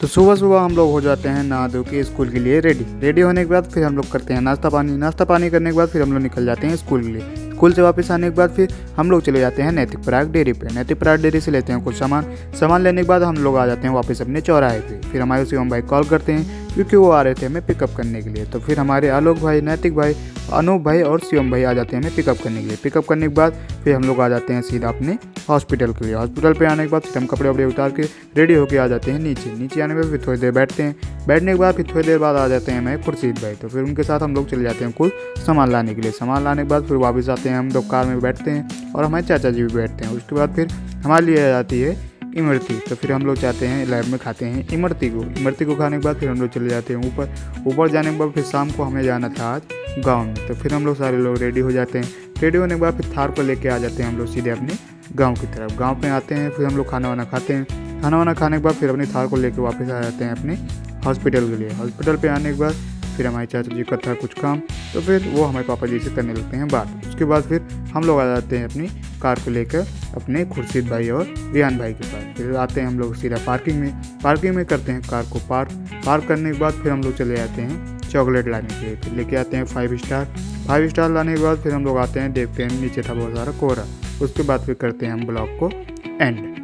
तो सुबह सुबह हम लोग हो जाते हैं नहा धो के स्कूल के लिए रेडी होने के बाद फिर हम लोग करते हैं नाश्ता पानी करने के बाद फिर हम लोग निकल जाते हैं स्कूल के लिए। स्कूल से वापस आने के बाद फिर हम लोग चले जाते हैं नैतिक पराग डेयरी पे। नैतिक पराग डेयरी से लेते हैं कुछ सामान लेने के बाद हम लोग आ जाते हैं वापस अपने चौराहे पे। फिर हमारे शिवम भाई कॉल करते हैं क्योंकि वो आ रहे थे हमें पिकअप करने के लिए। तो फिर हमारे आलोक भाई, नैतिक भाई, अनूप भाई और शिवम भाई आ जाते हैं हमें पिकअप करने के लिए। पिकअप करने के बाद फिर हम लोग आ जाते हैं सीधा अपने हॉस्पिटल के लिए। हॉस्पिटल पे आने के बाद फिर हम कपड़े वपड़े उतार के रेडी होके आ जाते हैं नीचे आने के बाद फिर थोड़ी देर बैठते हैं। बैठने के बाद फिर थोड़ी देर बाद आ जाते हैं हमें खुर्शीद भाई। तो फिर उनके साथ हम लोग चले जाते हैं कुछ सामान लाने के लिए। सामान लाने के बाद फिर वापस आते हैं हम लोग कार में बैठते हैं और हमारे चाचा जी भी बैठते हैं। उसके बाद फिर हमारे लिए आ जाती है इमरती। तो फिर हम लोग जाते हैं लैब में खाते हैं इमरती को खाने के बाद फिर हम लोग चले जाते हैं ऊपर जाने के बाद फिर शाम को हमें जाना था आज गाँव में। तो फिर हम लोग सारे लोग रेडी हो जाते हैं। रेडी होने के बाद फिर थार को लेके आ जाते हैं हम लोग सीधे अपने गाँव की तरफ। गाँव पे आते हैं फिर हम लोग खाना वाना खाते हैं। खाना वाना खाने के बाद फिर अपनी थार को लेकर वापस आ जाते हैं अपने हॉस्पिटल के लिए। हॉस्पिटल पे आने के बाद फिर हमारे चाचा जी का था कुछ काम, तो फिर वो हमारे पापा जी से करने लगते हैं बात। उसके बाद फिर हम लोग आ जाते हैं अपनी कार को लेकर अपने खुर्शीद भाई और रियान भाई के पास। फिर आते हैं हम लोग सीधा पार्किंग में करते हैं कार को पार्क करने के बाद फिर हम लोग चले जाते हैं चॉकलेट लाने के लिए। फिर लेके आते हैं 5 स्टार लाने के बाद फिर हम लोग आते हैं, देखते हैं नीचे था बहुत सारा कोहरा। उसके बाद फिर करते हैं हम ब्लॉग को एंड।